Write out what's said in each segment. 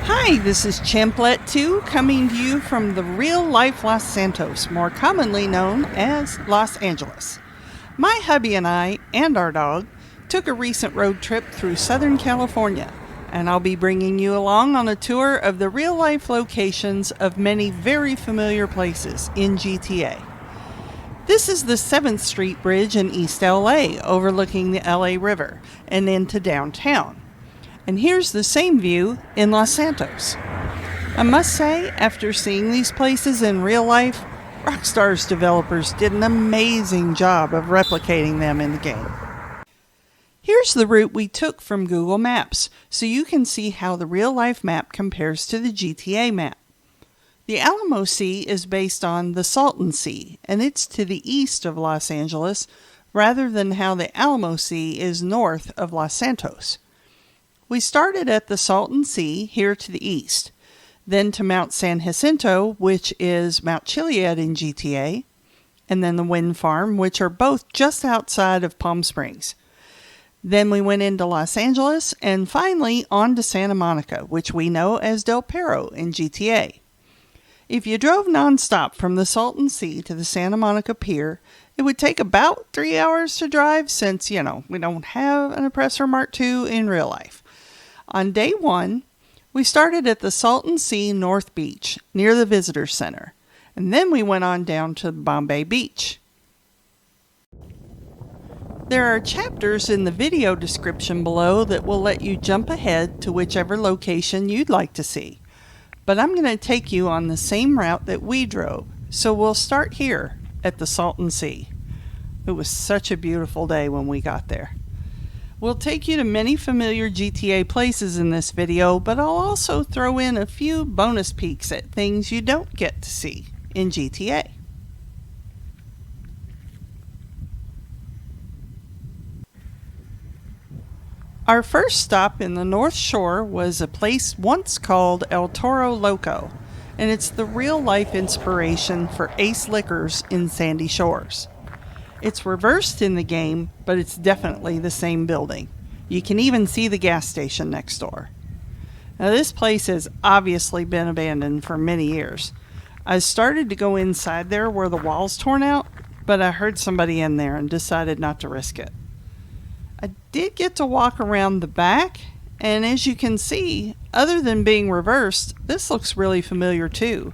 Hi, this is Champlet 2 coming to you from the real-life Los Santos, more commonly known as Los Angeles. My hubby and I, and our dog, took a recent road trip through Southern California, and I'll be bringing you along on a tour of the real-life locations of many very familiar places in GTA. This is the 7th Street Bridge in East LA, overlooking the LA River, and into downtown. And here's the same view in Los Santos. I must say, after seeing these places in real life, Rockstar's developers did an amazing job of replicating them in the game. Here's the route we took from Google Maps, so you can see how the real-life map compares to the GTA map. The Alamo Sea is based on the Salton Sea, and it's to the east of Los Angeles, rather than how the Alamo Sea is north of Los Santos. We started at the Salton Sea, here to the east, then to Mount San Jacinto, which is Mount Chiliad in GTA, and then the wind farm, which are both just outside of Palm Springs. Then we went into Los Angeles, and finally on to Santa Monica, which we know as Del Perro in GTA. If you drove nonstop from the Salton Sea to the Santa Monica Pier, it would take about 3 hours to drive since, we don't have an Oppressor Mark II in real life. On day 1, we started at the Salton Sea North Beach, near the Visitor Center, and then we went on down to Bombay Beach. There are chapters in the video description below that will let you jump ahead to whichever location you'd like to see. But I'm going to take you on the same route that we drove, so we'll start here at the Salton Sea. It was such a beautiful day when we got there. We'll take you to many familiar GTA places in this video, but I'll also throw in a few bonus peeks at things you don't get to see in GTA. Our first stop in the North Shore was a place once called El Toro Loco, and it's the real-life inspiration for Ace Liquors in Sandy Shores. It's reversed in the game, but it's definitely the same building. You can even see the gas station next door. Now this place has obviously been abandoned for many years. I started to go inside there where the wall's torn out, but I heard somebody in there and decided not to risk it. I did get to walk around the back, and as you can see, other than being reversed, this looks really familiar too.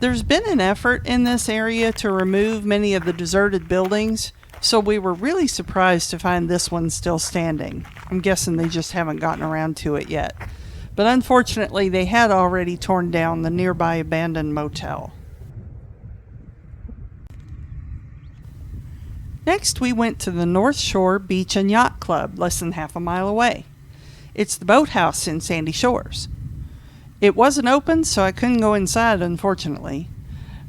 There's been an effort in this area to remove many of the deserted buildings, so we were really surprised to find this one still standing. I'm guessing they just haven't gotten around to it yet. But unfortunately, they had already torn down the nearby abandoned motel. Next, we went to the North Shore Beach and Yacht Club, less than half a mile away. It's the boathouse in Sandy Shores. It wasn't open, so I couldn't go inside, unfortunately.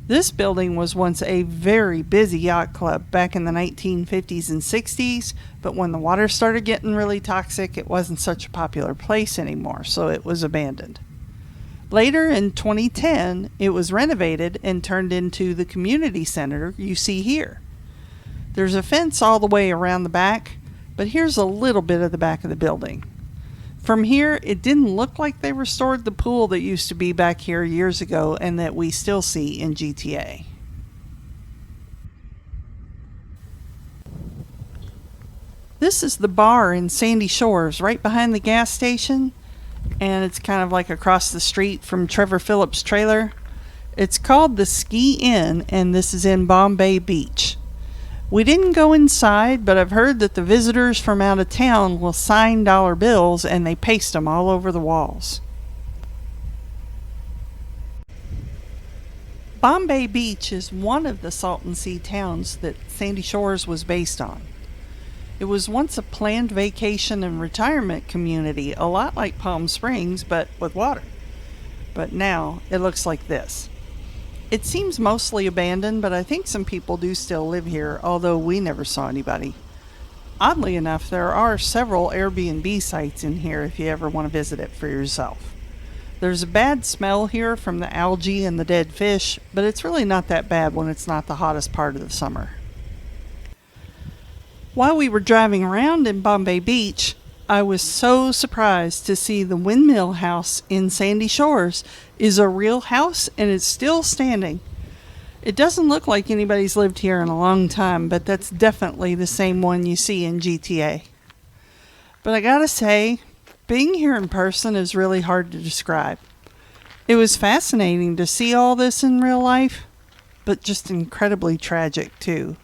This building was once a very busy yacht club back in the 1950s and 60s, but when the water started getting really toxic, it wasn't such a popular place anymore, so it was abandoned. Later in 2010, it was renovated and turned into the community center you see here. There's a fence all the way around the back, but here's a little bit of the back of the building. From here, it didn't look like they restored the pool that used to be back here years ago and that we still see in GTA. This is the bar in Sandy Shores, right behind the gas station, and it's kind of like across the street from Trevor Phillips' trailer. It's called the Ski Inn, and this is in Bombay Beach. We didn't go inside, but I've heard that the visitors from out of town will sign dollar bills and they paste them all over the walls. Bombay Beach is one of the Salton Sea towns that Sandy Shores was based on. It was once a planned vacation and retirement community, a lot like Palm Springs, but with water. But now it looks like this. It seems mostly abandoned, but I think some people do still live here, although we never saw anybody. Oddly enough, there are several Airbnb sites in here if you ever want to visit it for yourself. There's a bad smell here from the algae and the dead fish, but it's really not that bad when it's not the hottest part of the summer. While we were driving around in Bombay Beach, I was so surprised to see the windmill house in Sandy Shores is a real house and it's still standing. It doesn't look like anybody's lived here in a long time, but that's definitely the same one you see in GTA. But I gotta say, being here in person is really hard to describe. It was fascinating to see all this in real life, but just incredibly tragic too.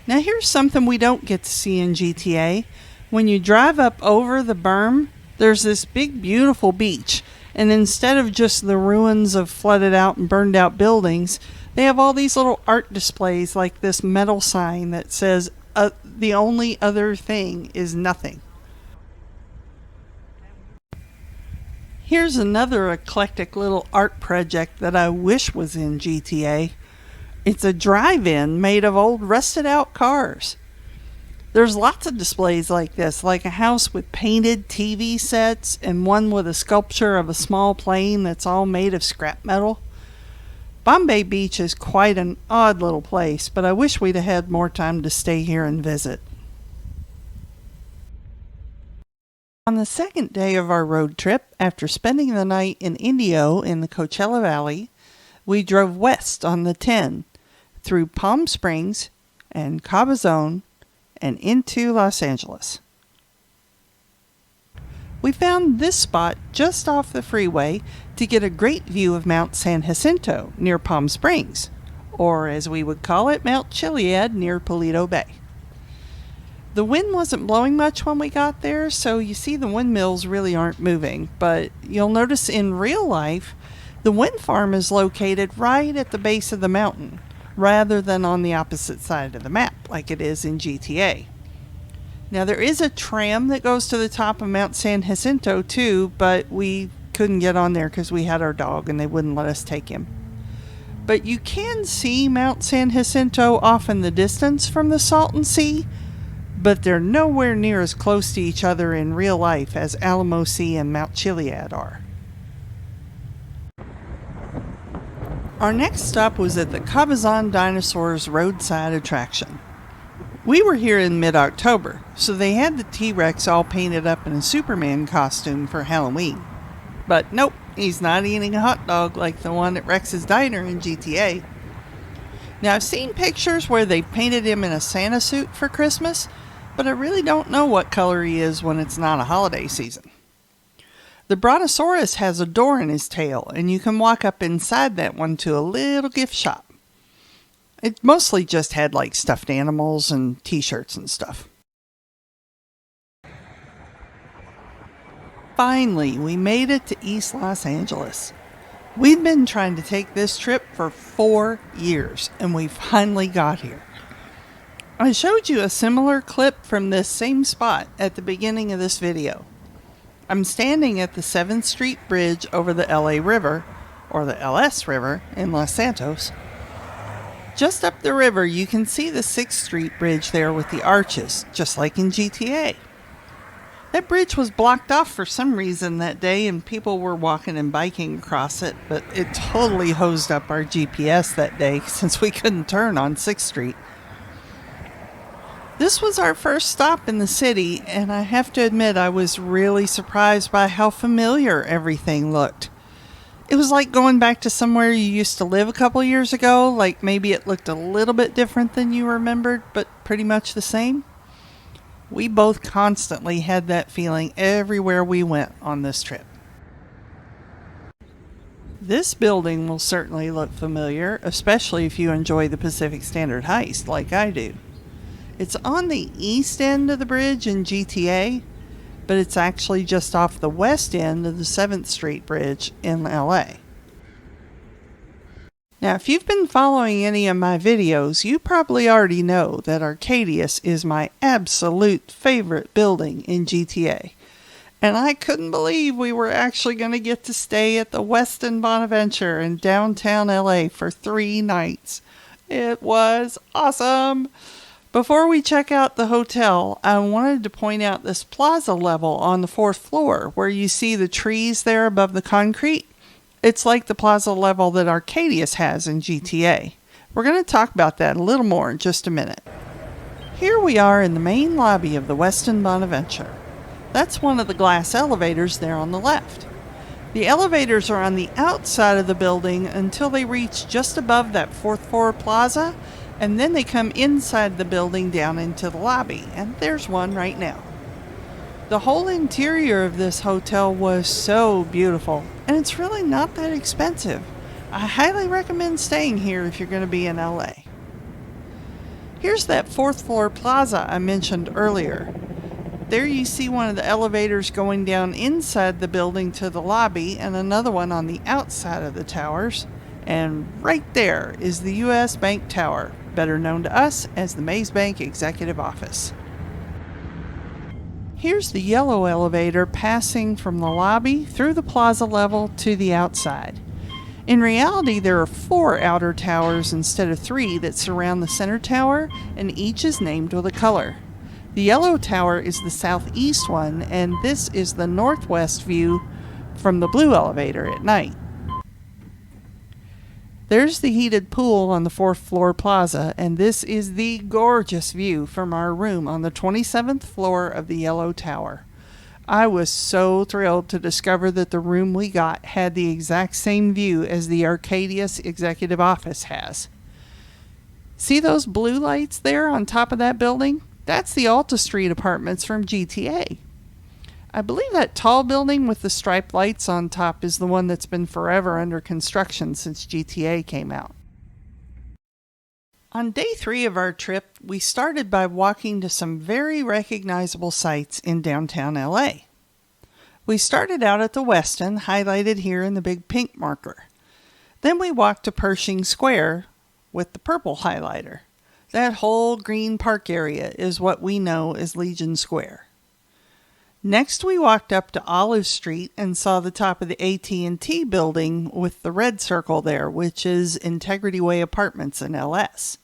Now here's something we don't get to see in GTA. When you drive up over the berm, there's this big beautiful beach, and instead of just the ruins of flooded out and burned out buildings, they have all these little art displays like this metal sign that says, the only other thing is nothing. Here's another eclectic little art project that I wish was in GTA. It's a drive-in made of old rusted out cars. There's lots of displays like this, like a house with painted TV sets and one with a sculpture of a small plane that's all made of scrap metal. Bombay Beach is quite an odd little place, but I wish we'd have had more time to stay here and visit. On the second day of our road trip, after spending the night in Indio in the Coachella Valley, we drove west on the 10 through Palm Springs and Cabazon and into Los Angeles. We found this spot just off the freeway to get a great view of Mount San Jacinto near Palm Springs, or as we would call it, Mount Chiliad near Paleto Bay. The wind wasn't blowing much when we got there, so you see the windmills really aren't moving, but you'll notice in real life, the wind farm is located right at the base of the mountain, rather than on the opposite side of the map like it is in GTA. Now there is a tram that goes to the top of Mount San Jacinto too, but we couldn't get on there because we had our dog and they wouldn't let us take him. But you can see Mount San Jacinto off in the distance from the Salton Sea, but they're nowhere near as close to each other in real life as Alamo Sea and Mount Chiliad are. Our next stop was at the Cabazon Dinosaurs roadside attraction. We were here in mid-October, so they had the T-Rex all painted up in a Superman costume for Halloween. But nope, he's not eating a hot dog like the one at Rex's Diner in GTA. Now I've seen pictures where they painted him in a Santa suit for Christmas, but I really don't know what color he is when it's not a holiday season. The Brontosaurus has a door in his tail, and you can walk up inside that one to a little gift shop. It mostly just had like stuffed animals and t-shirts and stuff. Finally, we made it to East Los Angeles. We'd been trying to take this trip for 4 years, and we finally got here. I showed you a similar clip from this same spot at the beginning of this video. I'm standing at the 7th Street Bridge over the LA River, or the LS River, in Los Santos. Just up the river, you can see the 6th Street Bridge there with the arches, just like in GTA. That bridge was blocked off for some reason that day, and people were walking and biking across it, but it totally hosed up our GPS that day since we couldn't turn on 6th Street. This was our first stop in the city, and I have to admit I was really surprised by how familiar everything looked. It was like going back to somewhere you used to live a couple years ago, like maybe it looked a little bit different than you remembered, but pretty much the same. We both constantly had that feeling everywhere we went on this trip. This building will certainly look familiar, especially if you enjoy the Pacific Standard Heist like I do. It's on the east end of the bridge in GTA, but it's actually just off the west end of the 7th Street Bridge in LA. Now, if you've been following any of my videos, you probably already know that Arcadius is my absolute favorite building in GTA. And I couldn't believe we were actually going to get to stay at the Westin Bonaventure in downtown LA for 3 nights. It was awesome! Before we check out the hotel, I wanted to point out this plaza level on the 4th floor where you see the trees there above the concrete. It's like the plaza level that Arcadius has in GTA. We're going to talk about that a little more in just a minute. Here we are in the main lobby of the Westin Bonaventure. That's one of the glass elevators there on the left. The elevators are on the outside of the building until they reach just above that fourth floor plaza, and then they come inside the building down into the lobby, and there's one right now. The whole interior of this hotel was so beautiful, and it's really not that expensive. I highly recommend staying here if you're going to be in LA. Here's that fourth floor plaza I mentioned earlier. There you see one of the elevators going down inside the building to the lobby and another one on the outside of the towers. And right there is the U.S. Bank Tower, better known to us as the Maze Bank Executive Office. Here's the yellow elevator passing from the lobby through the plaza level to the outside. In reality, there are 4 outer towers instead of 3 that surround the center tower, and each is named with a color. The yellow tower is the southeast one, and this is the northwest view from the blue elevator at night. There's the heated pool on the 4th floor plaza, and this is the gorgeous view from our room on the 27th floor of the yellow tower. I was so thrilled to discover that the room we got had the exact same view as the Arcadius Executive Office has. See those blue lights there on top of that building? That's the Alta Street apartments from GTA. I believe that tall building with the striped lights on top is the one that's been forever under construction since GTA came out. On day 3 of our trip, we started by walking to some very recognizable sites in downtown LA. We started out at the Westin, highlighted here in the big pink marker. Then we walked to Pershing Square with the purple highlighter. That whole green park area is what we know as Legion Square. Next we walked up to Olive Street and saw the top of the AT&T building with the red circle there, which is Integrity Way Apartments in LS.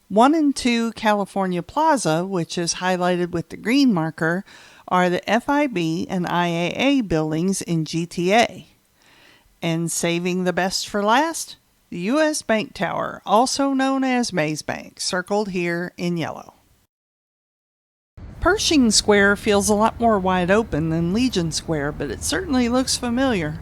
1 and 2 California Plaza, which is highlighted with the green marker, are the FIB and IAA buildings in GTA. And saving the best for last, the U.S. Bank Tower, also known as Maze Bank, circled here in yellow. Pershing Square feels a lot more wide open than Legion Square, but it certainly looks familiar.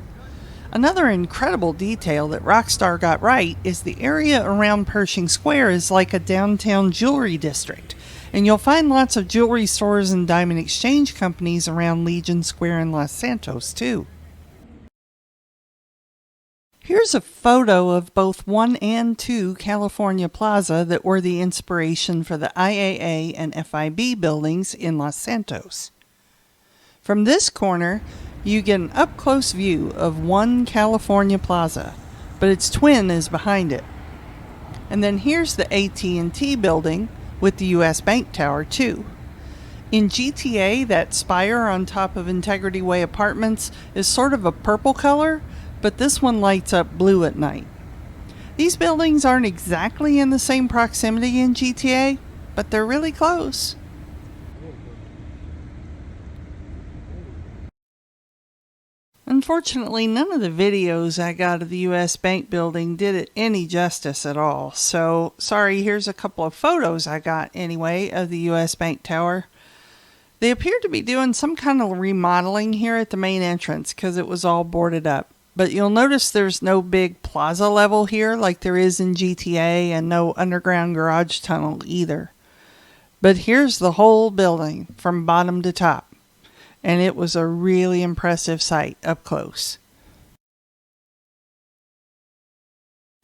Another incredible detail that Rockstar got right is the area around Pershing Square is like a downtown jewelry district, and you'll find lots of jewelry stores and diamond exchange companies around Legion Square in Los Santos too. Here's a photo of both 1 and 2 California Plaza that were the inspiration for the IAA and FIB buildings in Los Santos. From this corner, you get an up-close view of 1 California Plaza, but its twin is behind it. And then here's the AT&T building with the U.S. Bank Tower too. In GTA, that spire on top of Integrity Way Apartments is sort of a purple color, but this one lights up blue at night. These buildings aren't exactly in the same proximity in GTA, but they're really close. Unfortunately, none of the videos I got of the U.S. Bank building did it any justice at all, so sorry, here's a couple of photos I got anyway of the U.S. Bank Tower. They appear to be doing some kind of remodeling here at the main entrance because it was all boarded up. But you'll notice there's no big plaza level here like there is in GTA, and no underground garage tunnel either. But here's the whole building from bottom to top. And it was a really impressive sight up close.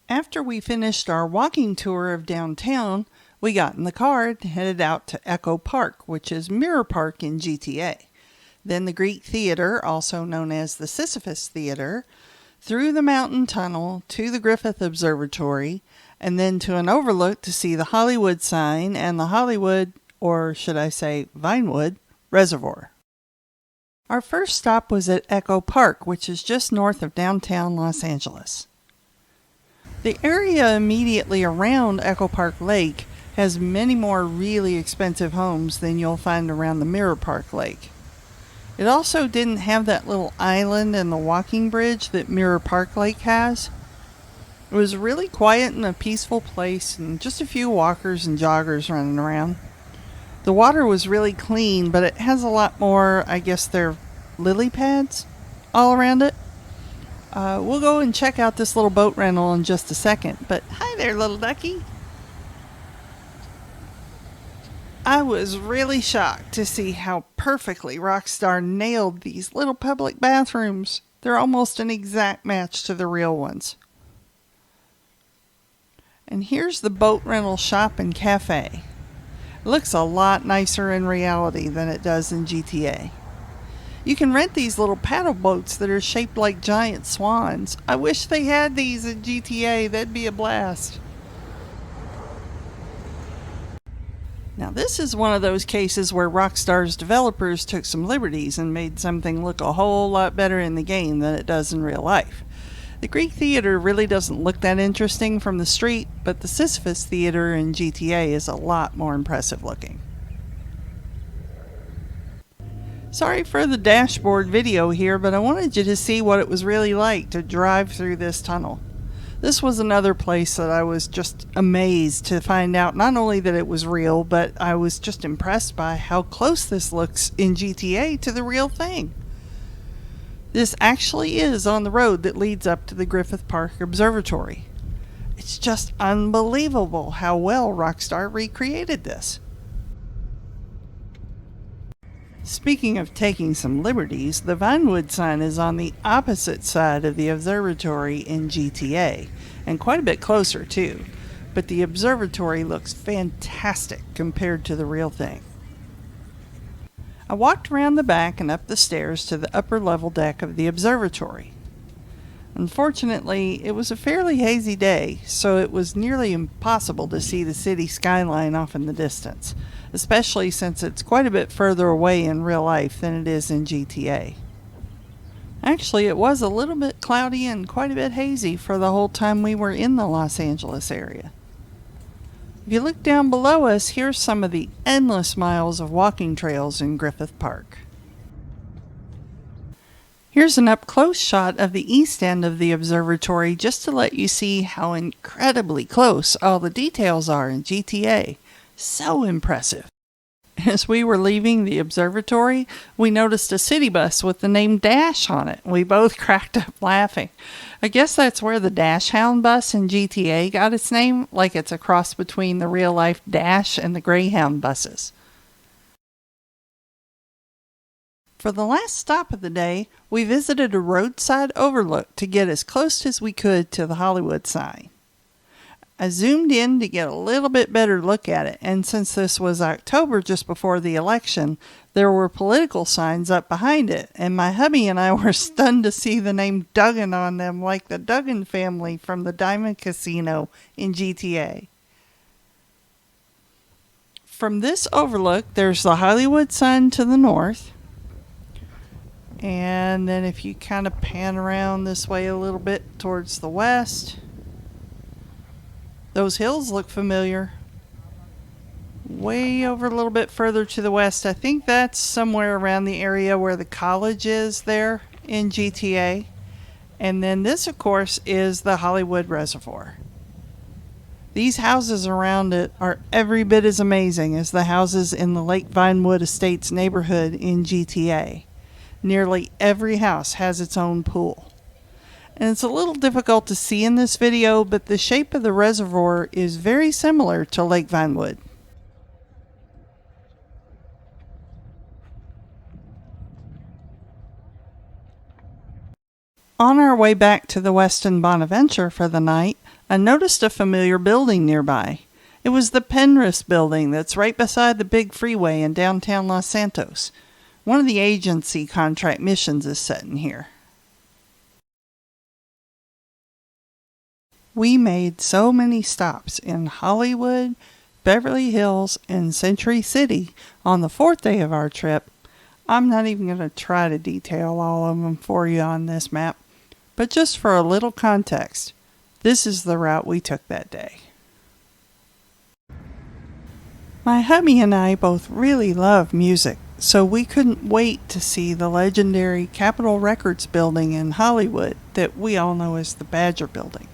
After we finished our walking tour of downtown, we got in the car and headed out to Echo Park, which is Mirror Park in GTA. Then the Greek Theater, also known as the Sisyphus Theater, through the mountain tunnel to the Griffith Observatory, and then to an overlook to see the Hollywood sign and the Hollywood, or should I say Vinewood, Reservoir. Our first stop was at Echo Park, which is just north of downtown Los Angeles. The area immediately around Echo Park Lake has many more really expensive homes than you'll find around the Mirror Park Lake. It also didn't have that little island and the walking bridge that Mirror Park Lake has. It was really quiet and a peaceful place, and just a few walkers and joggers running around. The water was really clean, but it has a lot more, I guess they're lily pads all around it. We'll go and check out this little boat rental in just a second, but hi there, little ducky. I was really shocked to see how perfectly Rockstar nailed these little public bathrooms. They're almost an exact match to the real ones. And here's the boat rental shop and cafe. It looks a lot nicer in reality than it does in GTA. You can rent these little paddle boats that are shaped like giant swans. I wish they had these in GTA. That'd be a blast. Now this is one of those cases where Rockstar's developers took some liberties and made something look a whole lot better in the game than it does in real life. The Greek Theater really doesn't look that interesting from the street, but the Sisyphus Theater in GTA is a lot more impressive looking. Sorry for the dashboard video here, but I wanted you to see what it was really like to drive through this tunnel. This was another place that I was just amazed to find out not only that it was real, but I was just impressed by how close this looks in GTA to the real thing. This actually is on the road that leads up to the Griffith Park Observatory. It's just unbelievable how well Rockstar recreated this. Speaking of taking some liberties, the Vinewood sign is on the opposite side of the observatory in GTA, and quite a bit closer too, but the observatory looks fantastic compared to the real thing. I walked around the back and up the stairs to the upper level deck of the observatory. Unfortunately, it was a fairly hazy day, so it was nearly impossible to see the city skyline off in the distance, especially since it's quite a bit further away in real life than it is in GTA. Actually, it was a little bit cloudy and quite a bit hazy for the whole time we were in the Los Angeles area. If you look down below us, here's some of the endless miles of walking trails in Griffith Park. Here's an up-close shot of the east end of the observatory just to let you see how incredibly close all the details are in GTA. So impressive. As we were leaving the observatory, we noticed a city bus with the name Dash on it. We both cracked up laughing. I guess that's where the Dash Hound bus in GTA got its name, like it's a cross between the real-life Dash and the Greyhound buses. For the last stop of the day, we visited a roadside overlook to get as close as we could to the Hollywood sign. I zoomed in to get a little bit better look at it, and since this was October just before the election, there were political signs up behind it, and my hubby and I were stunned to see the name Duggan on them, like the Duggan family from the Diamond Casino in GTA. From this overlook, there's the Hollywood sign to the north, and then if you kind of pan around this way a little bit towards the west, those hills look familiar. Way over a little bit further to the west, I think that's somewhere around the area where the college is there in GTA. And then this, of course, is the Hollywood Reservoir. These houses around it are every bit as amazing as the houses in the Lake Vinewood Estates neighborhood in GTA. Nearly every house has its own pool. And it's a little difficult to see in this video, but the shape of the reservoir is very similar to Lake Vinewood. On our way back to the Westin Bonaventure for the night, I noticed a familiar building nearby. It was the Penrith building that's right beside the big freeway in downtown Los Santos. One of the agency contract missions is set in here. We made so many stops in Hollywood, Beverly Hills, and Century City on the fourth day of our trip. I'm not even going to try to detail all of them for you on this map, but just for a little context, this is the route we took that day. My hubby and I both really love music, so we couldn't wait to see the legendary Capitol Records building in Hollywood that we all know as the Badger Building.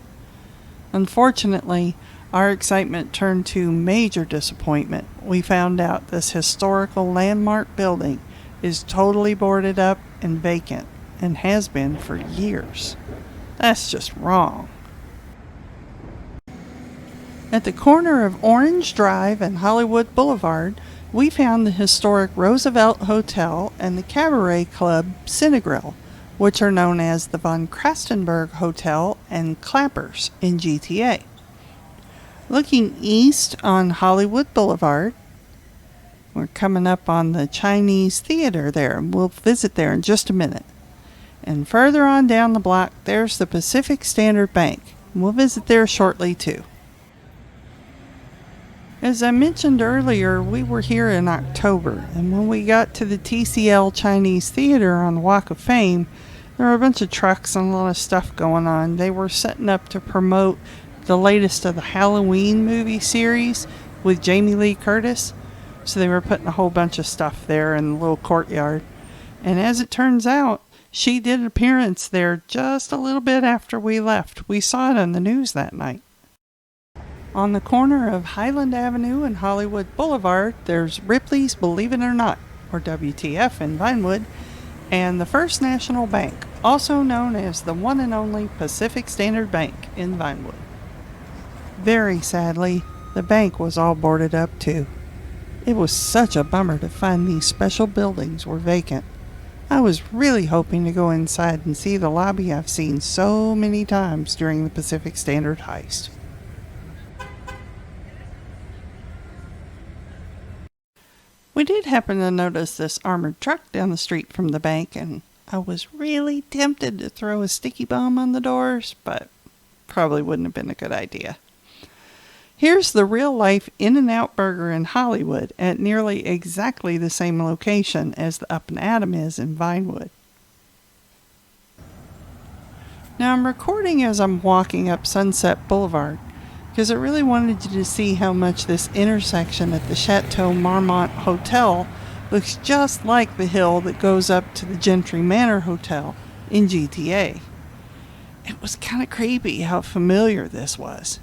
Unfortunately, our excitement turned to major disappointment. We found out this historical landmark building is totally boarded up and vacant, and has been for years. That's just wrong. At the corner of Orange Drive and Hollywood Boulevard, we found the historic Roosevelt Hotel and the cabaret club Cinegrill, which are known as the Von Krastenberg Hotel and Clappers in GTA. Looking east on Hollywood Boulevard, we're coming up on the Chinese Theater there, and we'll visit there in just a minute. And further on down the block, there's the Pacific Standard Bank. We'll visit there shortly too. As I mentioned earlier, we were here in October, and when we got to the TCL Chinese Theater on the Walk of Fame, there were a bunch of trucks and a lot of stuff going on. They were setting up to promote the latest of the Halloween movie series with Jamie Lee Curtis, so they were putting a whole bunch of stuff there in the little courtyard. And as it turns out, she did an appearance there just a little bit after we left. We saw it on the news that night. On the corner of Highland Avenue and Hollywood Boulevard, there's Ripley's Believe It or Not, or WTF in Vinewood, and the First National Bank, also known as the one and only Pacific Standard Bank in Vinewood. Very sadly, the bank was all boarded up too. It was such a bummer to find these special buildings were vacant. I was really hoping to go inside and see the lobby I've seen so many times during the Pacific Standard heist. We did happen to notice this armored truck down the street from the bank, and I was really tempted to throw a sticky bomb on the doors, but probably wouldn't have been a good idea. Here's the real-life In-N-Out Burger in Hollywood at nearly exactly the same location as the Up and Atom is in Vinewood. Now I'm recording as I'm walking up Sunset Boulevard, because I really wanted you to see how much this intersection at the Chateau Marmont Hotel looks just like the hill that goes up to the Gentry Manor Hotel in GTA. It was kind of creepy how familiar this was.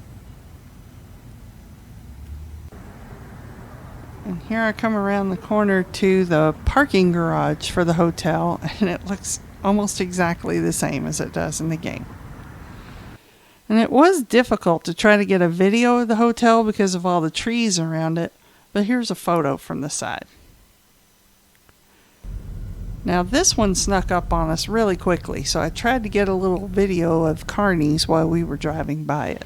And here I come around the corner to the parking garage for the hotel, and it looks almost exactly the same as it does in the game. And it was difficult to try to get a video of the hotel because of all the trees around it, but here's a photo from the side. Now this one snuck up on us really quickly, so I tried to get a little video of Carney's while we were driving by it.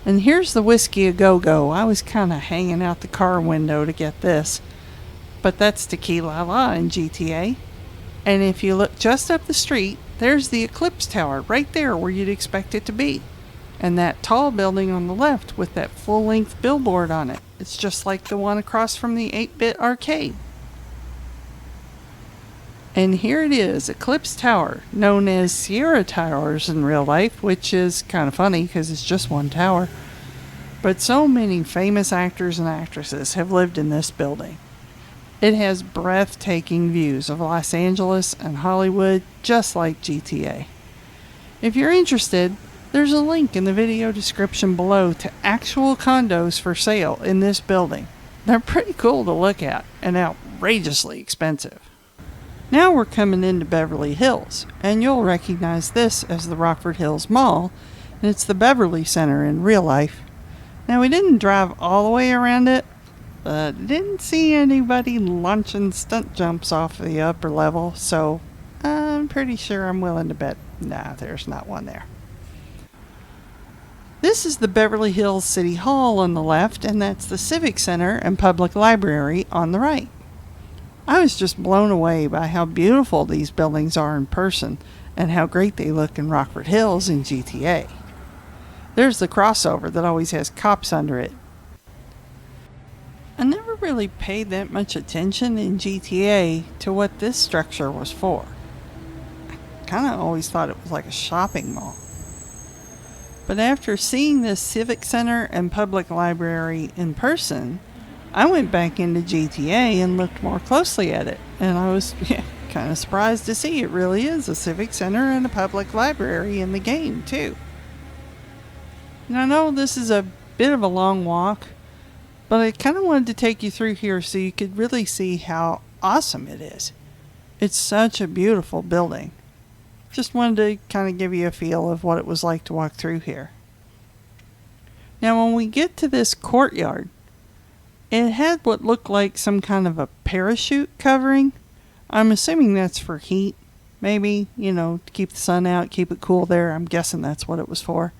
And here's the Whiskey A Go-Go. I was kind of hanging out the car window to get this, but that's Tequi-la-la in GTA. And if you look just up the street, there's the Eclipse Tower right there where you'd expect it to be. And that tall building on the left with that full-length billboard on it. It's just like the one across from the 8-bit arcade. And here it is, Eclipse Tower, known as Sierra Towers in real life, which is kind of funny because it's just one tower. But so many famous actors and actresses have lived in this building. It has breathtaking views of Los Angeles and Hollywood, just like GTA. If you're interested, there's a link in the video description below to actual condos for sale in this building. They're pretty cool to look at and outrageously expensive. Now we're coming into Beverly Hills, and you'll recognize this as the Rockford Hills Mall, and it's the Beverly Center in real life. Now we didn't drive all the way around it, but didn't see anybody launching stunt jumps off the upper level, so I'm pretty sure I'm willing to bet, nah, there's not one there. This is the Beverly Hills City Hall on the left, and that's the Civic Center and Public Library on the right. I was just blown away by how beautiful these buildings are in person and how great they look in Rockford Hills in GTA. There's the crossover that always has cops under it. I never really paid that much attention in GTA to what this structure was for. I kind of always thought it was like a shopping mall. But after seeing this Civic Center and Public Library in person, I went back into GTA and looked more closely at it, and I was kind of surprised to see it really is a civic center and a public library in the game, too. And I know this is a bit of a long walk, but I kind of wanted to take you through here so you could really see how awesome it is. It's such a beautiful building. Just wanted to kind of give you a feel of what it was like to walk through here. Now when we get to this courtyard, it had what looked like some kind of a parachute covering. I'm assuming that's for heat. Maybe, to keep the sun out, keep it cool there. I'm guessing that's what it was for.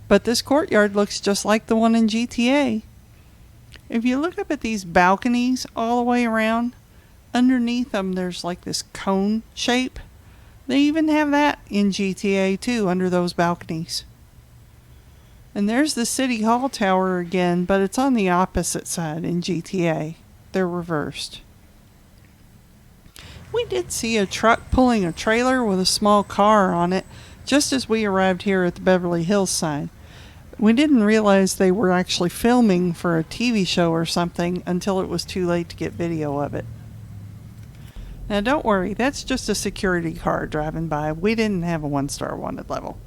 But this courtyard looks just like the one in GTA. If you look up at these balconies all the way around, underneath them there's like this cone shape. They even have that in GTA too, under those balconies. And there's the City Hall tower again, but it's on the opposite side in GTA. They're reversed. We did see a truck pulling a trailer with a small car on it just as we arrived here at the Beverly Hills sign. We didn't realize they were actually filming for a TV show or something until it was too late to get video of it. Now don't worry, that's just a security car driving by. We didn't have a 1-star wanted level.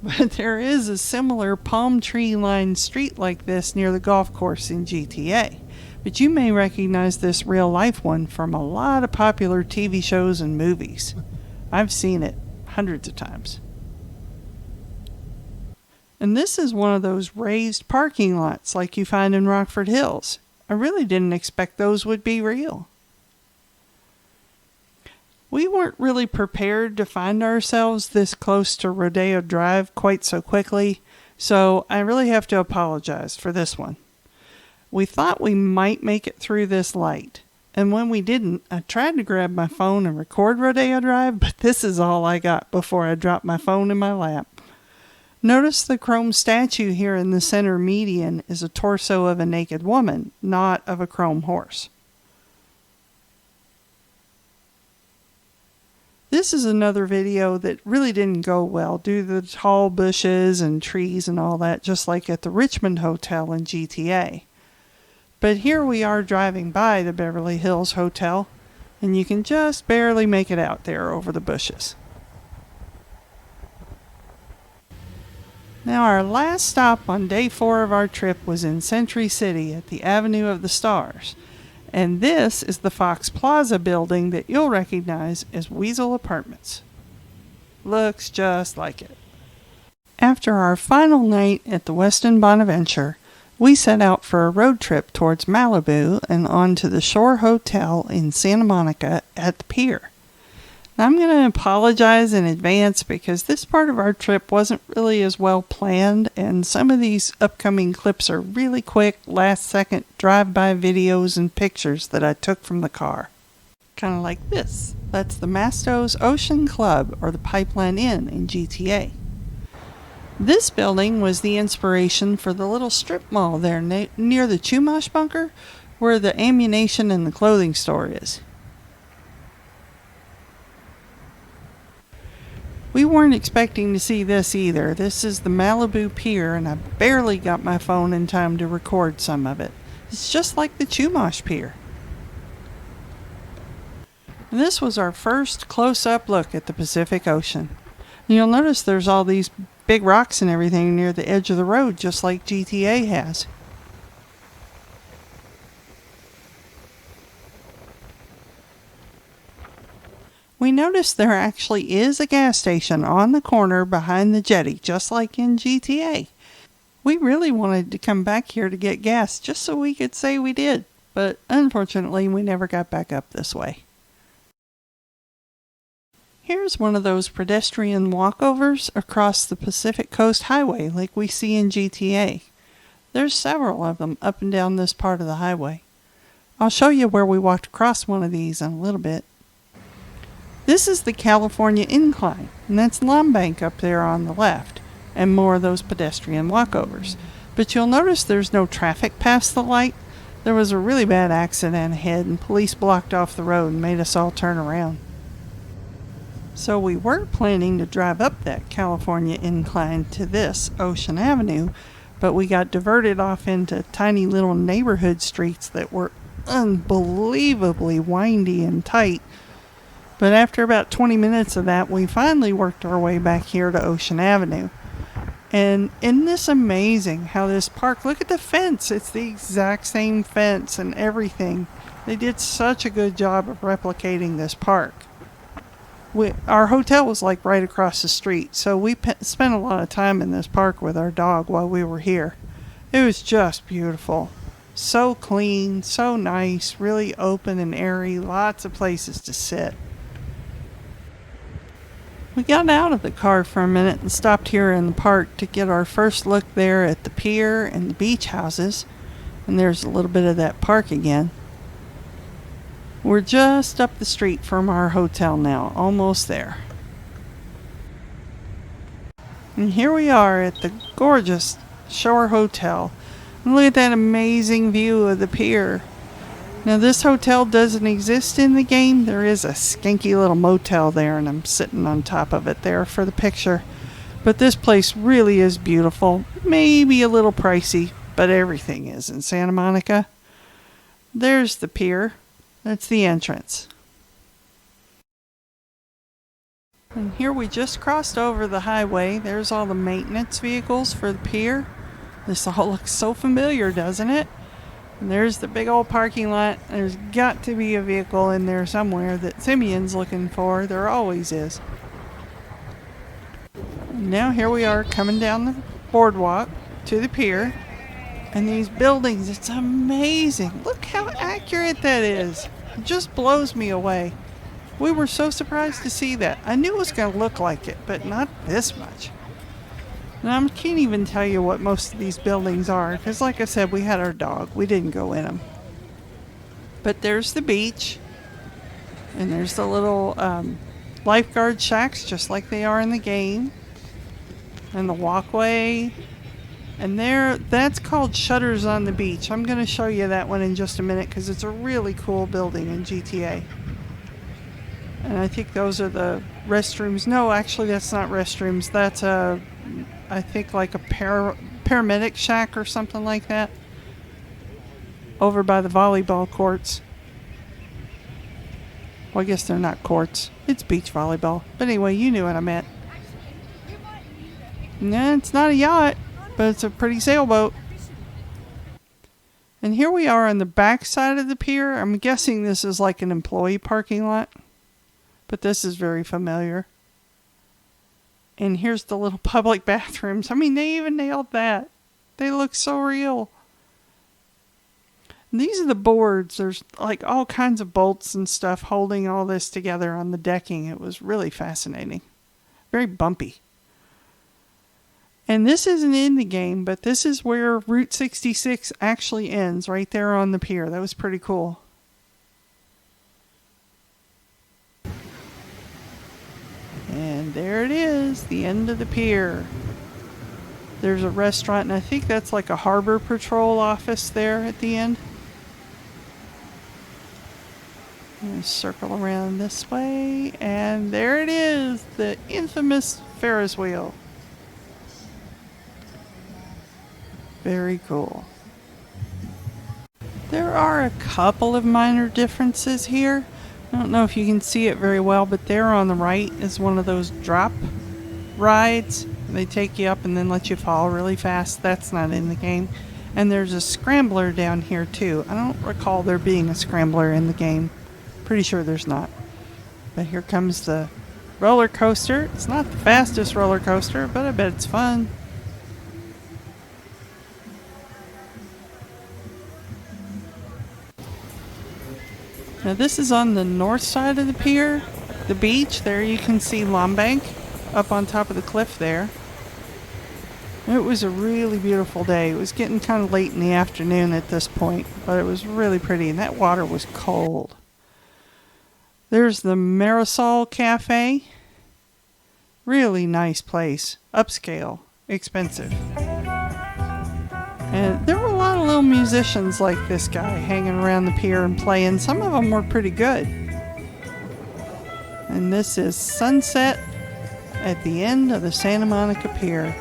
But there is a similar palm tree lined street like this near the golf course in GTA. But you may recognize this real life one from a lot of popular TV shows and movies. I've seen it hundreds of times. And this is one of those raised parking lots like you find in Rockford Hills. I really didn't expect those would be real. We weren't really prepared to find ourselves this close to Rodeo Drive quite so quickly, so I really have to apologize for this one. We thought we might make it through this light, and when we didn't, I tried to grab my phone and record Rodeo Drive, but this is all I got before I dropped my phone in my lap. Notice the chrome statue here in the center median is a torso of a naked woman, not of a chrome horse. This is another video that really didn't go well due to the tall bushes and trees and all that, just like at the Richmond Hotel in GTA. But here we are driving by the Beverly Hills Hotel, and you can just barely make it out there over the bushes. Now our last stop on day 4 of our trip was in Century City at the Avenue of the Stars. And this is the Fox Plaza building that you'll recognize as Weasel Apartments. Looks just like it. After our final night at the Westin Bonaventure, we set out for a road trip towards Malibu and on to the Shore Hotel in Santa Monica at the Pier. Now, I'm going to apologize in advance because this part of our trip wasn't really as well planned, and some of these upcoming clips are really quick, last-second drive-by videos and pictures that I took from the car. Kind of like this. That's the Mastos Ocean Club, or the Pipeline Inn in GTA. This building was the inspiration for the little strip mall there near the Chumash bunker, where the ammunition and the clothing store is. We weren't expecting to see this either. This is the Malibu Pier, and I barely got my phone in time to record some of it. It's just like the Chumash Pier. And this was our first close-up look at the Pacific Ocean. You'll notice there's all these big rocks and everything near the edge of the road, just like GTA has. We noticed there actually is a gas station on the corner behind the jetty, just like in GTA. We really wanted to come back here to get gas just so we could say we did, but unfortunately we never got back up this way. Here's one of those pedestrian walkovers across the Pacific Coast Highway like we see in GTA. There's several of them up and down this part of the highway. I'll show you where we walked across one of these in a little bit. This is the California Incline, and that's Lombank up there on the left, and more of those pedestrian walkovers. But you'll notice there's no traffic past the light. There was a really bad accident ahead, and police blocked off the road and made us all turn around. So we were planning to drive up that California Incline to this Ocean Avenue, but we got diverted off into tiny little neighborhood streets that were unbelievably windy and tight. But after about 20 minutes of that, we finally worked our way back here to Ocean Avenue. And isn't this amazing how this park, look at the fence. It's the exact same fence and everything. They did such a good job of replicating this park. Our hotel was like right across the street, so we spent a lot of time in this park with our dog while we were here. It was just beautiful. So clean, so nice, really open and airy, lots of places to sit. We got out of the car for a minute and stopped here in the park to get our first look there at the pier and the beach houses. And there's a little bit of that park again. We're just up the street from our hotel now, almost there. And here we are at the gorgeous Shore Hotel. And look at that amazing view of the pier. Now this hotel doesn't exist in the game. There is a skanky little motel there, and I'm sitting on top of it there for the picture. But this place really is beautiful. Maybe a little pricey, but everything is in Santa Monica. There's the pier. That's the entrance. And here we just crossed over the highway. There's all the maintenance vehicles for the pier. This all looks so familiar, doesn't it? And there's the big old parking lot. There's got to be a vehicle in there somewhere that Simeon's looking for. There always is. And now here we are coming down the boardwalk to the pier. And these buildings, it's amazing. Look how accurate that is. It just blows me away. We were so surprised to see that. I knew it was going to look like it, but not this much. And I can't even tell you what most of these buildings are, because like I said, we had our dog. We didn't go in them. But there's the beach, and there's the little lifeguard shacks, just like they are in the game, and the walkway. And that's called Shutters on the Beach. I'm going to show you that one in just a minute, because it's a really cool building in GTA. And I think those are the restrooms. No, actually, that's not restrooms. That's I think like a paramedic shack or something like that. Over by the volleyball courts. Well, I guess they're not courts. It's beach volleyball. But anyway, you knew what I meant. No, it's not a yacht, but it's a pretty sailboat. And here we are on the back side of the pier. I'm guessing this is like an employee parking lot. But this is very familiar. And here's the little public bathrooms. I mean, they even nailed that. They look so real. And these are the boards. There's like all kinds of bolts and stuff holding all this together on the decking. It was really fascinating. Very bumpy. And this isn't in the game, but this is where Route 66 actually ends, right there on the pier. That was pretty cool. And there it is, the end of the pier. There's a restaurant, and I think that's like a harbor patrol office there at the end. I'm going to circle around this way, and there it is, the infamous Ferris wheel. Very cool. There are a couple of minor differences here. I don't know if you can see it very well, but there on the right is one of those drop rides. They take you up and then let you fall really fast. That's not in the game. And there's a scrambler down here too. I don't recall there being a scrambler in the game. Pretty sure there's not. But here comes the roller coaster. It's not the fastest roller coaster, but I bet it's fun. Now this is on the north side of the pier, the beach. There you can see Lombank up on top of the cliff there. It was a really beautiful day. It was getting kind of late in the afternoon at this point, but it was really pretty, and that water was cold. There's the Marisol Cafe. Really nice place. Upscale. Expensive. And there were a lot of little musicians like this guy hanging around the pier and playing. Some of them were pretty good. And this is sunset at the end of the Santa Monica Pier.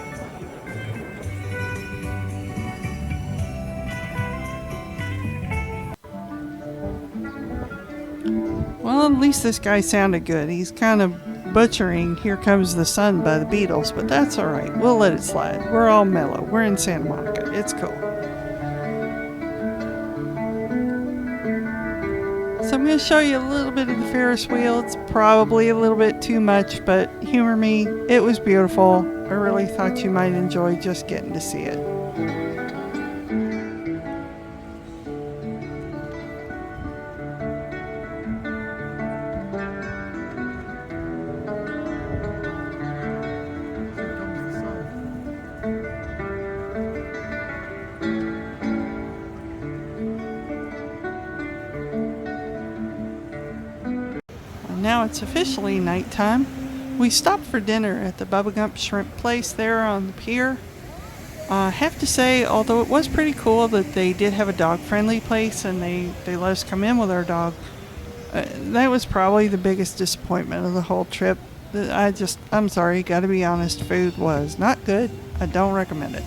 Well, at least this guy sounded good. He's kind of butchering Here Comes the Sun by the Beatles, but that's alright. We'll let it slide. We're all mellow. We're in Santa Monica. It's cool. So I'm going to show you a little bit of the Ferris wheel. It's probably a little bit too much, but humor me. It was beautiful. I really thought you might enjoy just getting to see it. Now it's officially nighttime. We stopped for dinner at the Bubba Gump Shrimp Place there on the pier. I have to say, although it was pretty cool that they did have a dog-friendly place and they let us come in with our dog, that was probably the biggest disappointment of the whole trip. I'm sorry, gotta be honest, food was not good. I don't recommend it.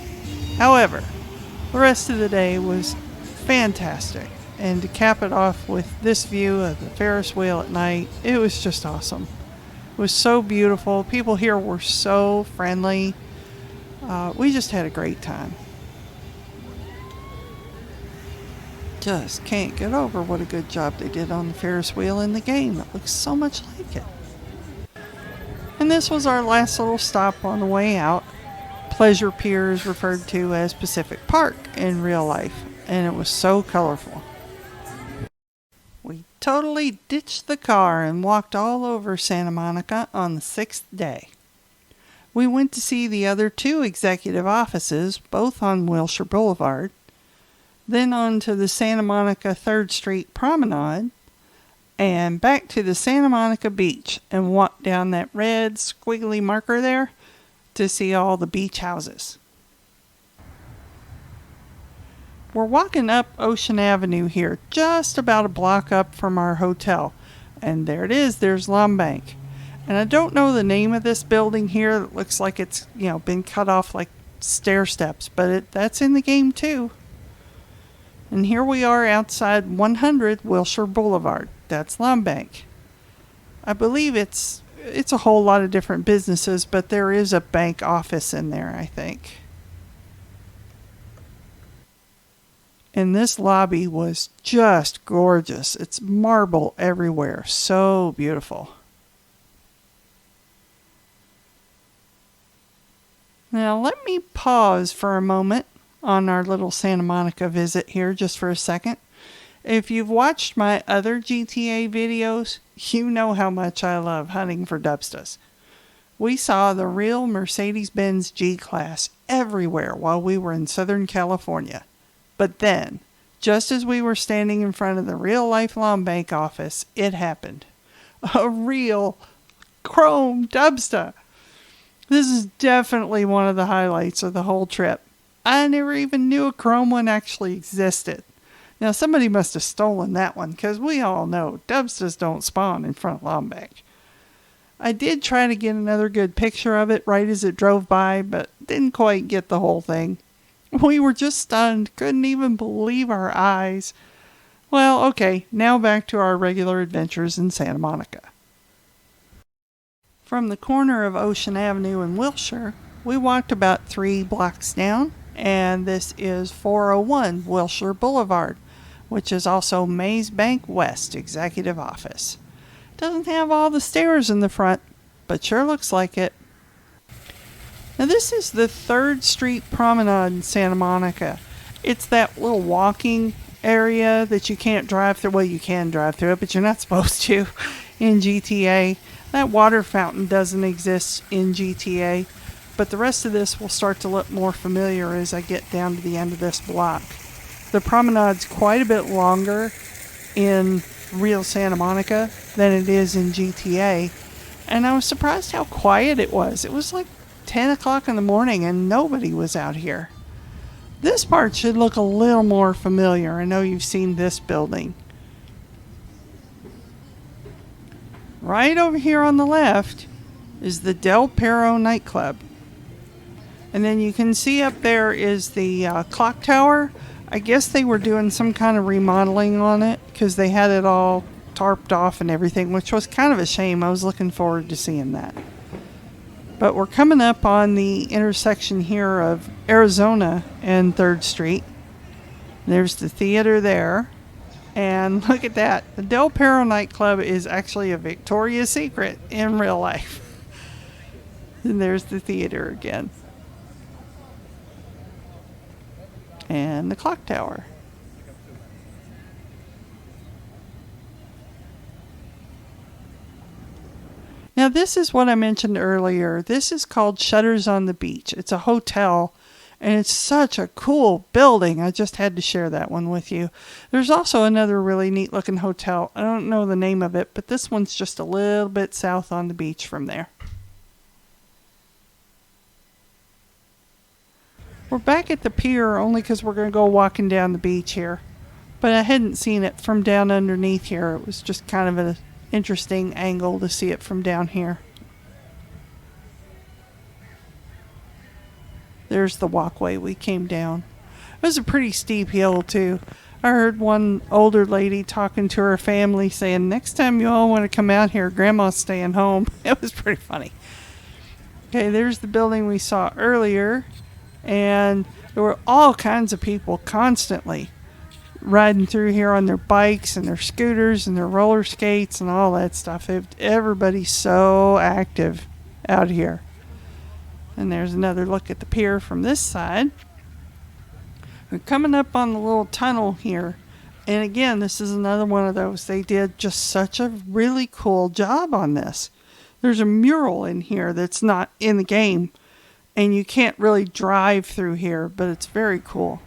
However, the rest of the day was fantastic. And to cap it off with this view of the Ferris wheel at night, it was just awesome. It was so beautiful. People here were so friendly. We just had a great time. Just can't get over what a good job they did on the Ferris wheel in the game. It looks so much like it. And this was our last little stop on the way out. Pleasure Pier is referred to as Pacific Park in real life, and it was so colorful. We totally ditched the car and walked all over Santa Monica on the 6th day. We went to see the other two executive offices, both on Wilshire Boulevard, then on to the Santa Monica 3rd Street Promenade, and back to the Santa Monica Beach and walked down that red squiggly marker there to see all the beach houses. We're walking up Ocean Avenue here, just about a block up from our hotel. And there it is, there's Lombank. And I don't know the name of this building here. It looks like it's, been cut off like stair steps, but that's in the game too. And here we are outside 100 Wilshire Boulevard. That's Lombank. I believe it's a whole lot of different businesses, but there is a bank office in there, I think. And this lobby was just gorgeous. It's marble everywhere. So beautiful. Now let me pause for a moment on our little Santa Monica visit here just for a second. If you've watched my other GTA videos, you know how much I love hunting for Dubstas. We saw the real Mercedes-Benz G-Class everywhere while we were in Southern California. But then, just as we were standing in front of the real-life Lombank office, it happened. A real chrome Dubsta. This is definitely one of the highlights of the whole trip. I never even knew a chrome one actually existed. Now, somebody must have stolen that one, because we all know Dubstas don't spawn in front of Lombank. I did try to get another good picture of it right as it drove by, but didn't quite get the whole thing. We were just stunned, couldn't even believe our eyes. Well, okay, now back to our regular adventures in Santa Monica. From the corner of Ocean Avenue and Wilshire, we walked about 3 blocks down, and this is 401 Wilshire Boulevard, which is also Maze Bank West Executive Office. Doesn't have all the stairs in the front, but sure looks like it. Now this is the 3rd Street Promenade in Santa Monica. It's that little walking area that you can't drive through. Well, you can drive through it, but you're not supposed to in GTA. That water fountain doesn't exist in GTA, but the rest of this will start to look more familiar as I get down to the end of this block. The promenade's quite a bit longer in real Santa Monica than it is in GTA, and I was surprised how quiet it was. It was like 10 o'clock in the morning and nobody was out here. This part should look a little more familiar. I know you've seen this building. Right over here on the left is the Del Perro nightclub. And then you can see up there is the clock tower. I guess they were doing some kind of remodeling on it because they had it all tarped off and everything, which was kind of a shame. I was looking forward to seeing that. But we're coming up on the intersection here of Arizona and 3rd Street. There's the theater there. And look at that. The Del Perro nightclub is actually a Victoria's Secret in real life. And there's the theater again. And the clock tower. Now this is what I mentioned earlier. This is called Shutters on the Beach. It's a hotel, and it's such a cool building. I just had to share that one with you. There's also another really neat looking hotel. I don't know the name of it, but this one's just a little bit south on the beach from there. We're back at the pier only because we're going to go walking down the beach here. But I hadn't seen it from down underneath here. It was just kind of an interesting angle to see it from down here. There's the walkway we came down. It was a pretty steep hill too. I heard one older lady talking to her family saying, next time you all want to come out here, Grandma's staying home. It was pretty funny. Okay, there's the building we saw earlier. And there were all kinds of people constantly riding through here on their bikes and their scooters and their roller skates and all that stuff. Everybody's so active out here. And there's another look at the pier from this side. We're coming up on the little tunnel here. And again, this is another one of those. They did just such a really cool job on this. There's a mural in here that's not in the game. And you can't really drive through here, but it's very cool.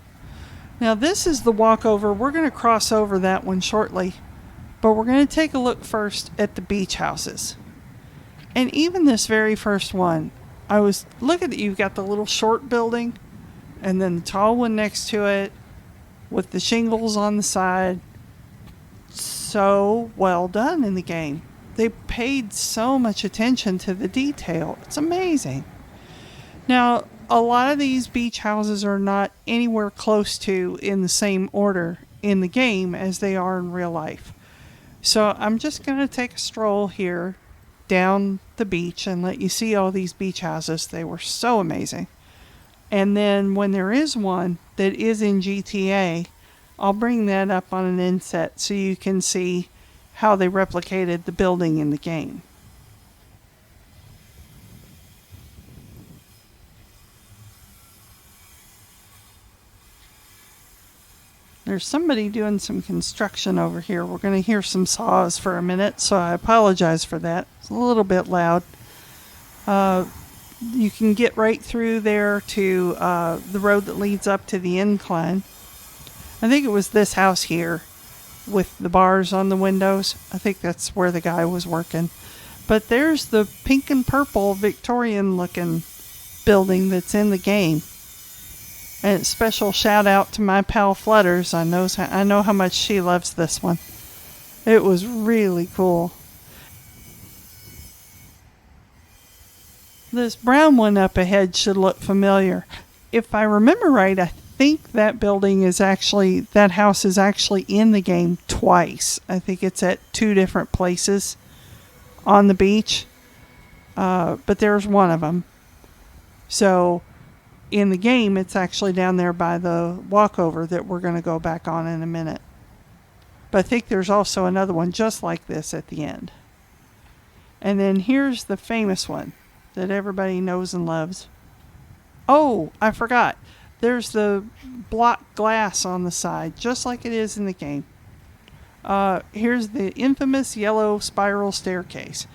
Now this is the walkover. We're going to cross over that one shortly. But we're going to take a look first at the beach houses. And even this very first one, I was looking at, you've got the little short building and then the tall one next to it with the shingles on the side. So well done in the game. They paid so much attention to the detail. It's amazing. Now, a lot of these beach houses are not anywhere close to in the same order in the game as they are in real life. So I'm just going to take a stroll here down the beach and let you see all these beach houses. They were so amazing. And then when there is one that is in GTA, I'll bring that up on an inset so you can see how they replicated the building in the game. There's somebody doing some construction over here. We're going to hear some saws for a minute, so I apologize for that. It's a little bit loud. You can get right through there to the road that leads up to the incline. I think it was this house here with the bars on the windows. I think that's where the guy was working. But there's the pink and purple Victorian looking building that's in the game. And special shout out to my pal Flutters. I know how much she loves this one. It was really cool. This brown one up ahead should look familiar. If I remember right, I think that house is actually in the game twice. I think it's at 2 different places on the beach. But there's one of them. So in the game, it's actually down there by the walkover that we're going to go back on in a minute. But I think there's also another one just like this at the end. And then here's the famous one that everybody knows and loves. Oh, I forgot. There's the block glass on the side, just like it is in the game. Here's the infamous yellow spiral staircase.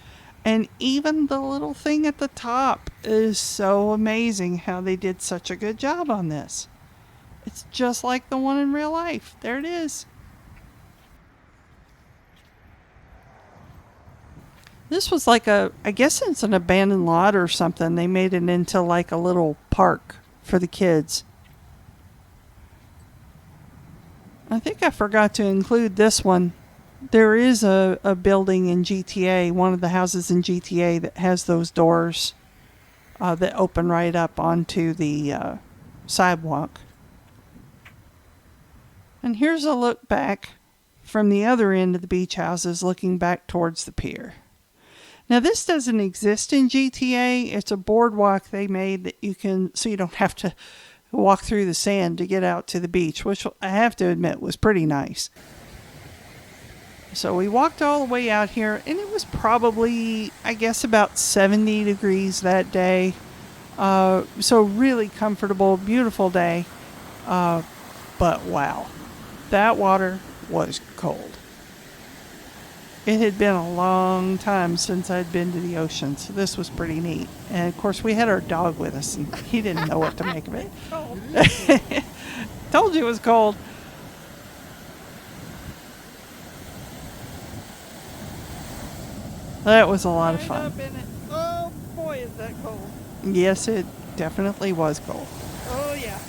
And even the little thing at the top is so amazing how they did such a good job on this. It's just like the one in real life. There it is. This was like I guess it's an abandoned lot or something. They made it into like a little park for the kids. I think I forgot to include this one. There is a building in GTA, one of the houses in GTA that has those doors that open right up onto the sidewalk. And here's a look back from the other end of the beach houses looking back towards the pier. Now, this doesn't exist in GTA. It's a boardwalk they made that you can, so you don't have to walk through the sand to get out to the beach, which I have to admit was pretty nice. So we walked all the way out here, and it was probably, I guess, about 70 degrees that day. So really comfortable, beautiful day. But wow, that water was cold. It had been a long time since I'd been to the ocean, so this was pretty neat. And of course, we had our dog with us, and he didn't know what to make of it. Told you it was cold. That was a lot of fun. Oh boy, is that cold. Yes, it definitely was cold. Oh yeah.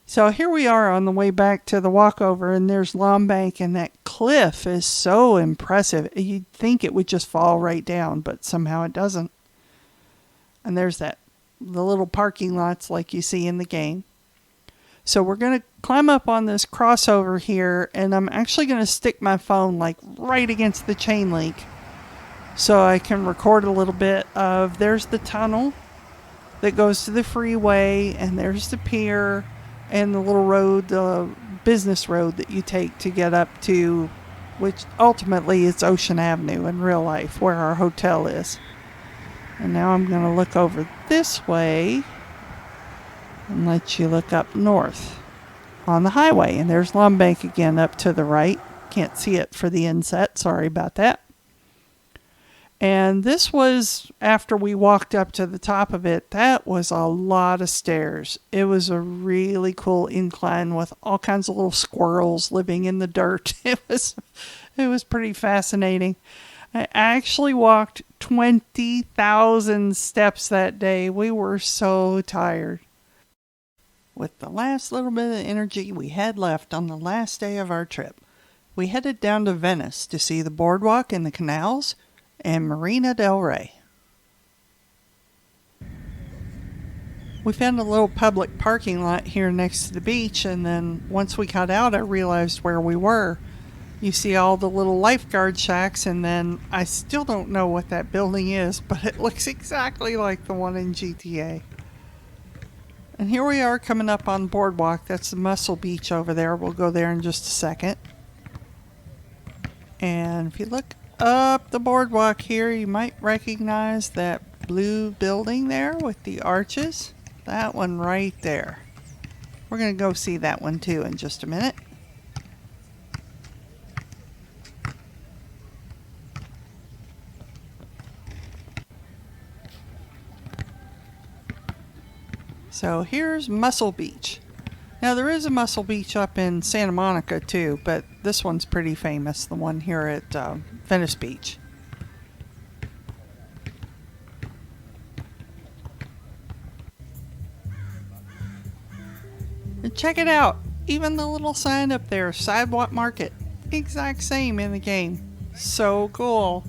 So here we are on the way back to the walkover, and there's Lombank, and that cliff is so impressive. You'd think it would just fall right down, but somehow it doesn't. And there's the little parking lots like you see in the game. So we're going to climb up on this crossover here, and I'm actually going to stick my phone like right against the chain link so I can record a little bit of, there's the tunnel that goes to the freeway, and there's the pier, and the little road, the business road that you take to get up to, which ultimately is Ocean Avenue in real life, where our hotel is. And now I'm going to look over this way and let you look up north on the highway. And there's Lombank again up to the right. Can't see it for the inset. Sorry about that. And this was after we walked up to the top of it. That was a lot of stairs. It was a really cool incline with all kinds of little squirrels living in the dirt. It was pretty fascinating. I actually walked 20,000 steps that day. We were so tired. With the last little bit of energy we had left on the last day of our trip, we headed down to Venice to see the boardwalk and the canals and Marina Del Rey. We found a little public parking lot here next to the beach, and then once we got out, I realized where we were. You see all the little lifeguard shacks, and then I still don't know what that building is, but it looks exactly like the one in GTA. And here we are coming up on Boardwalk. That's the Muscle Beach over there. We'll go there in just a second. And if you look up the boardwalk here, you might recognize that blue building there with the arches. That one right there. We're going to go see that one too in just a minute. So here's Muscle Beach. Now there is a Muscle Beach up in Santa Monica too, but this one's pretty famous, the one here at Venice Beach. And check it out, even the little sign up there, Sidewalk Market, exact same in the game. So cool.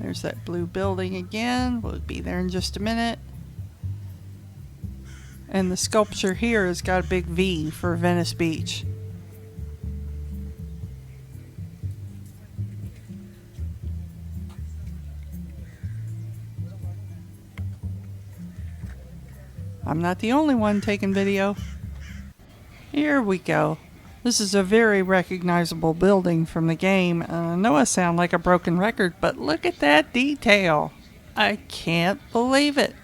There's that blue building again. We'll be there in just a minute. And the sculpture here has got a big V for Venice Beach. I'm not the only one taking video. Here we go. This is a very recognizable building from the game. I know I sound like a broken record, but look at that detail. I can't believe it.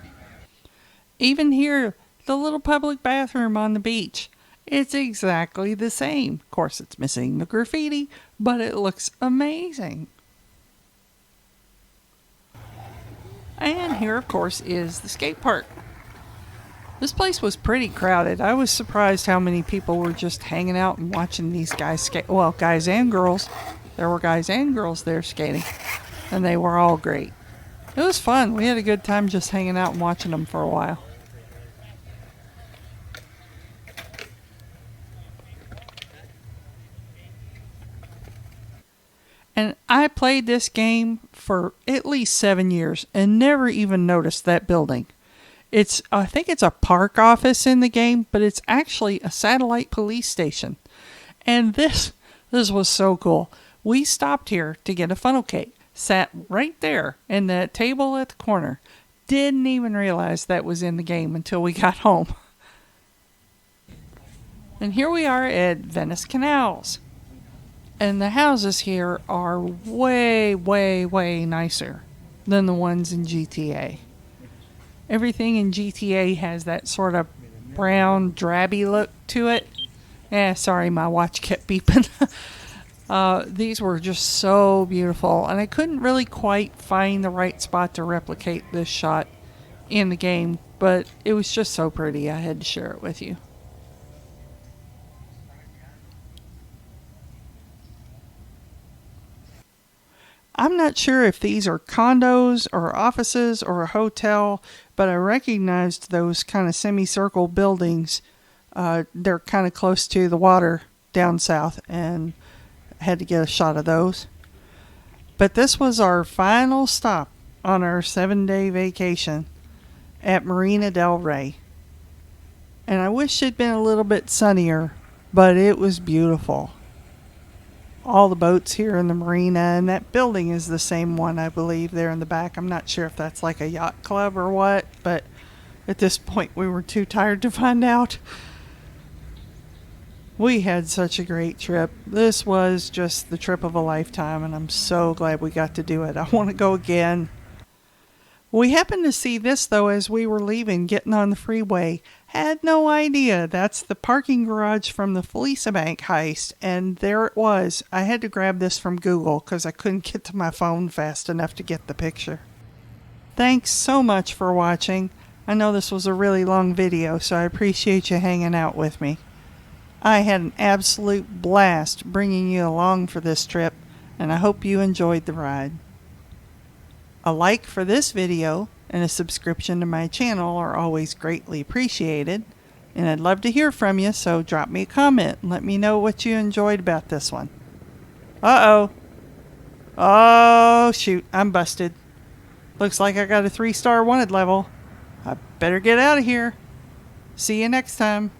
Even here, the little public bathroom on the beach. It's exactly the same. Of course, it's missing the graffiti, but it looks amazing. And here, of course, is the skate park. This place was pretty crowded. I was surprised how many people were just hanging out and watching these guys skate. Well, guys and girls. There were guys and girls there skating, and they were all great. It was fun. We had a good time just hanging out and watching them for a while. And I played this game for at least 7 years and never even noticed that building. I think it's a park office in the game, but it's actually a satellite police station. And this was so cool. We stopped here to get a funnel cake. Sat right there in that table at the corner. Didn't even realize that was in the game until we got home. And here we are at Venice Canals. And the houses here are way, way, way nicer than the ones in GTA. Everything in GTA has that sort of brown, drabby look to it. Sorry, my watch kept beeping. These were just so beautiful, and I couldn't really quite find the right spot to replicate this shot in the game, but it was just so pretty I had to share it with you. I'm not sure if these are condos or offices or a hotel, but I recognized those kind of semicircle buildings. They're kind of close to the water down south, and had to get a shot of those. But this was our final stop on our 7-day vacation at Marina Del Rey. And I wish it'd been a little bit sunnier, but it was beautiful. All the boats here in the marina, and that building is the same one, I believe, there in the back. I'm not sure if that's like a yacht club or what, but at this point we were too tired to find out. We had such a great trip. This was just the trip of a lifetime, and I'm so glad we got to do it. I want to go again. We happened to see this, though, as we were leaving, getting on the freeway. Had no idea that's the parking garage from the Felicia Bank heist, and there it was. I had to grab this from Google because I couldn't get to my phone fast enough to get the picture. Thanks so much for watching. I know this was a really long video, so I appreciate you hanging out with me. I had an absolute blast bringing you along for this trip, and I hope you enjoyed the ride. A like for this video and a subscription to my channel are always greatly appreciated, and I'd love to hear from you, so drop me a comment and let me know what you enjoyed about this one. Uh-oh. Oh, shoot, I'm busted. Looks like I got a 3-star wanted level. I better get out of here. See you next time.